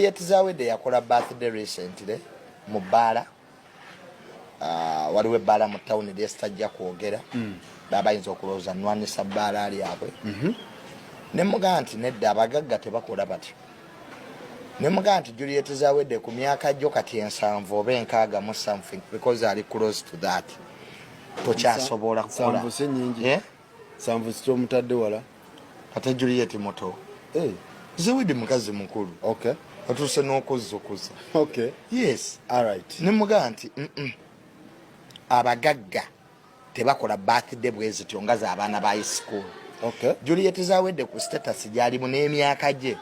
Juliet Zawedde yakola birthday recently mu bbala waliwo ebbala mu town lyesitajja kwogera baba yinza okulowooza nwanisa bbala ali abwe ne mugaa nti nedda abagagga tebakola batyo ne mugaa nti Juliet Zawedde ku myaka gyo kati 7 oba 6 mu something because ali close to that tokyasobola kukola Samvu sito mutadde wala ate Juliet moto Zawedde mukazi mukulu okay atuse n'okuzzukuza okay yes all right ne mugaa nti abagagga tebakola birthday bwezityo nga z'abaana ba high school okay Juliet Zawedde ku status gyali mu n'emyaka gye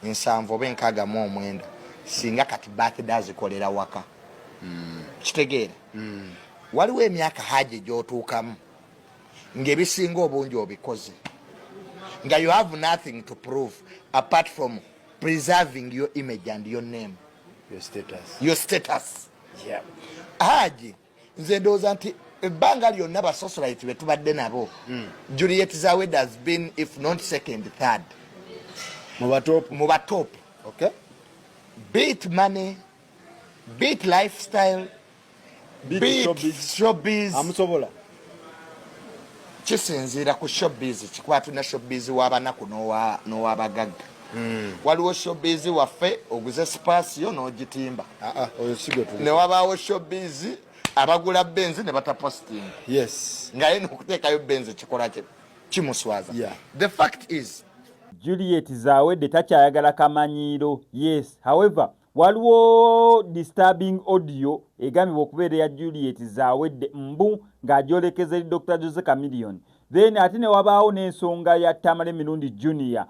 7 oba 6 singa kati birthday azikolera waka kitegeera waliwo emyaka haje gy'otuukamu ng'ebisinga obungi obikoze nga you have nothing to prove apart from preserving your image and your name your status yeah haje nze ndowooza nti ebbanga lyonna basocialite be tubadde nabo Juliet Zawedde has been if not second third mu batop okay beat money beat lifestyle beat showbiz amusobola kisinziira ku showbiz kikwatu na showbiz w'abanaku n'owabagagga waliwo showbiz waffe oguze spasio n'ogitimba oyo sigo ne wabaawo showbiz abagula benzi ne bataposting yes ngaye n'okuteekayo benzi kikola kimuswaza the fact is Juliet Zawedde takyayagala kamanyiiro yes however waliwo disturbing audio egambibwa okubeera ya Juliet Zawedde mbu ng'agyolekeza eri Dr. Chameleon then ate ne wabaawo n'ensonga ya Tamale Mirundi Junior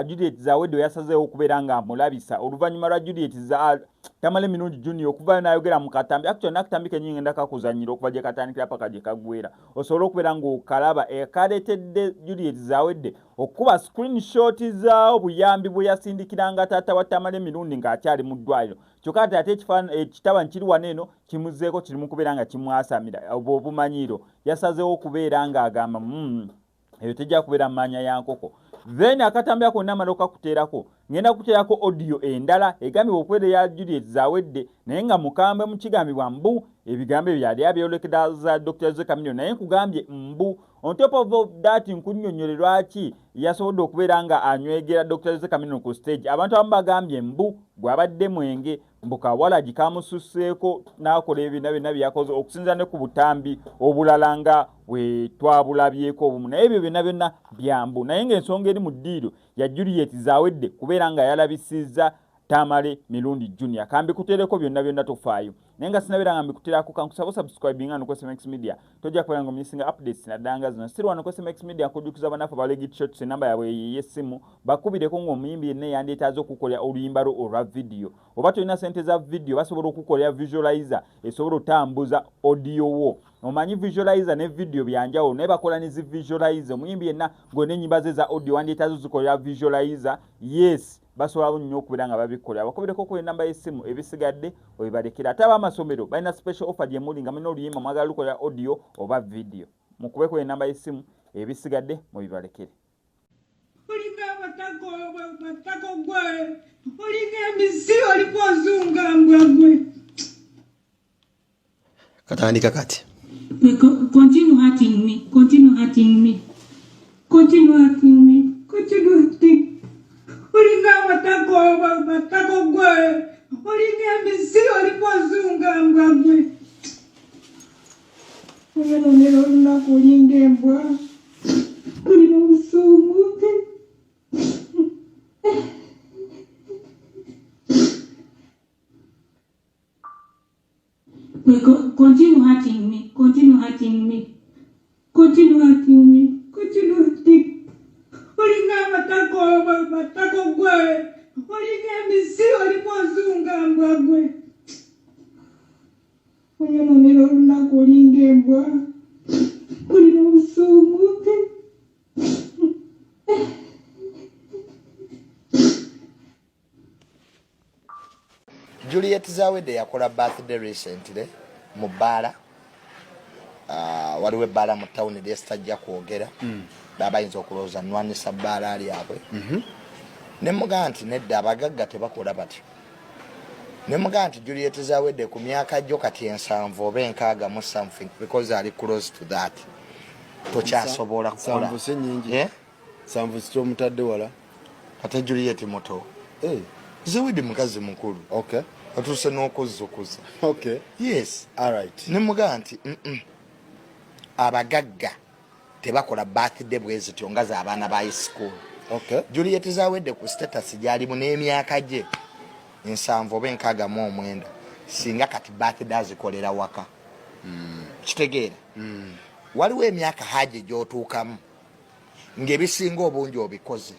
Juliet Zawedde yasazeewo okubeera nga amulabisa oluvannyuma lwa Tamale Mirundi Junior okuva n'ayogera mu katambi actually n'akatambi kenyingi ndakakuzannyira okuva gye katandikira paka gye kagwera osobola okubeera ng'okalaba ekaleetedde Juliet Zawedde okuba screenshot za obuyambi bwe yasindikiranga taata wa Tamale Mirundi ng'akyali mu ddwaliro kyokka ate ekitaba nkiri wano eno kimuzeeko kirimu kubeera nga kimwasamira obumanyiiro yasazeewo okubeera ng'agamba eyo tejja kubeera mu maanya ya nkoko then akatambi ako namala okakuteerako ngenda kuteerako audio endala egambibwa okubeera ya Juliet Zawedde naye nga mukambwe mu kigambibwa mbu ebigambo ebyo yali abyolekera za Dr. Chameleon naye nkugambye mbu on top of that nkunnyonnyole lwaki yasobodde okubeera nga anywegera Dr. Chameleon ku stage abantu abamu bagambye mbu bw'abadde mwenge mbu kawala gikamususseeko n'akola ebina byonna byakoze okusinza ne ku butambi obulala nga bwe twabulabyeko obumu naye ebyo byonna byonna byambu naye ng'ensonga eri mu ddiiro ya Juliet Zawedde kubeera nga yalabisizza Tamale Mirundi Junior kambi kutereko byonna byonna tofaayo naye nga sinabeera nga mbikuterako kankusaba subscribe nga no SMX Media tojja kubeera nga missing updates naddanga zino siri wano ku SMX Media nkujjukiza banafu ba Legit Shots namba yabwe y'essimu bakubireko ng'omuyimbi yenna yandeetaaze okukolera oluyimba lwo olwa video oba tolina sente za video basobola okukolera visualizer esobola otambuza audio wo omanyi visualizer ne video byanjawulo naye bakola ne zi visualizer omuyimbi yenna ng'olina ennyimba ze za audio wandeetaaze ozikolera visualizer yes basobola nnyo okubeera nga babikolera bakubireko ku enamba y'essimu ebisigadde obibalekera ate ab'amasomero balina special offer gye muli nga mulina oluyimba mwagala lukolera audio oba video mukubeko enamba y'essimu ebisigadde mubibalekere olinga amatako gwe olinga emisi oliko ozunga mbwagwe katandika kati continue hurting me continue hurting me continue hurting me continue hurting olinga amatako gwe olinga emisi oliko ozunga mbwagwe oyononera olunaku olinga embwa olina obusungu continue hurting me continue hurting me continue hurting me continue hurting olinga amatako gwe olinga emisi oliko ozunga mbwagwe oyononera olunaku olinga embwa olina obusungu Juliet Zawedde yakola birthday recently mu bbala waliwo ebbala mu town lyesitajja kwogera baba yinza okulowooza nwanisa bbala ali abwe ne mugaa nti nedda abagagga tebakola batyo Nemuga nti Juliet Zawedde ku myaka gyo kati 7 oba 6 something because ali close to that. Tokyasobola kukola. Sambu se nyingi. Sambu sito mutadde wala. Ate Juliet moto. Zawedde mukazi mukulu. Okay. Atuse n'okuzzukuza. Okay. Yes. All right. Nemuga nti abagagga tebakola birthday bwezityo nga z'abaana ba high school. Okay. Juliet Zawedde ku status gyalimu n'emyaka gye 7 oba 69 singa kati birthday azikolera waka. Kitegeera. Waliwo emyaka haje gy'otuukamu ng'ebisinga obungi obikoze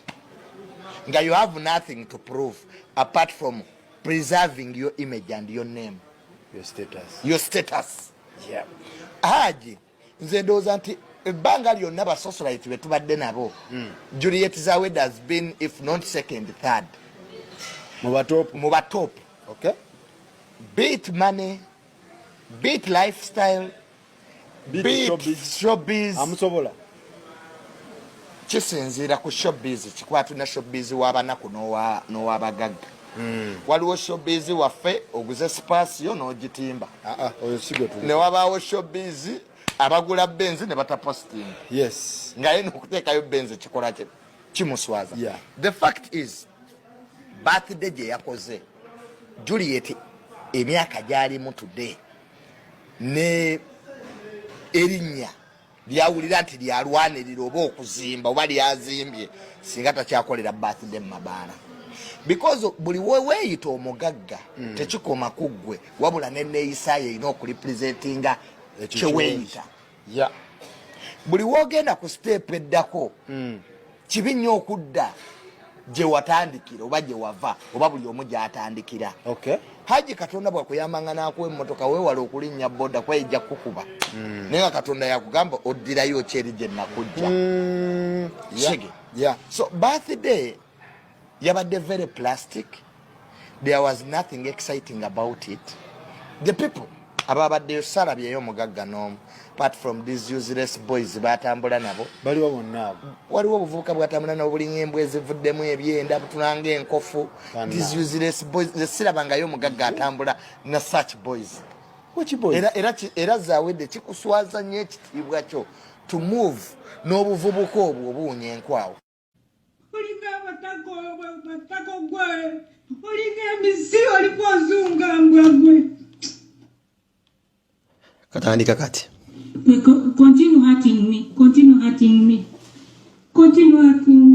nga you have nothing to prove apart from preserving your image and your name, your status. Yeah. Haji nze ndowooza nti ebbanga lyonna basocialite be tubadde nabo Juliet Zawedde has been if not second, third mu batop. Okay. Be it money, be it lifestyle, be it showbiz. Amusobola. Kisinziira ku showbiz, kikwatu na showbiz w'abanaku n'ow'abagagga. Waliwo showbiz waffe oguze spasio n'ogitimba. Oyo sigo tu. Ne wabaawo showbiz abagula benzi ne bataposting. Yes. Nga yena okuteekayo benzi kikola kimuswaza. Yeah. The fact is birthday gye yakoze Juliet emyaka gyalimu today ne erinnya lyawulira nti lyalwanirira oba okuzimba oba lyazimbye singa takyakolera birthday mu mabaala. Because buli weeyita omugagga tekikoma ku ggwe wabula n'enneeyisaayo erina okulipresentinga kyeweeyita. Yeah. Buli woogenda ku step eddako kibi nnyo okudda gye watandikira oba gye wava oba buli omu gy'atandikira. Okay. Haji Katonda bwakuyamanga n'akuwa emmotoka weewala okulinnya boda kwejja kukuba naye nga Katonda yakugamba oddirayo kyeri gye nakujja. Yeah. So birthday yabadde very plastic. There was nothing exciting about it. The people ababaddeyo salabyeyo omugagga n'omu apart from these useless boys batambula nabo. Baliwo bonna abo. Waliwo obuvubuka bwatambula nabo bulinga embwa ezivuddemu ebyenda butulanga enkoffu. These useless boys sirabangayo omugagga atambula na such boys. Which boys? Era Zawedde kikuswaza nnyo ekitiibwa kyo to move n'obuvubuka obwo obuwunya enkwawo. Olinga amatako gwe, olinga emisi oliko ozunga mbwa gwe. Katandika kati. Continue hurting me. Continue hurting me. Continue hurting me.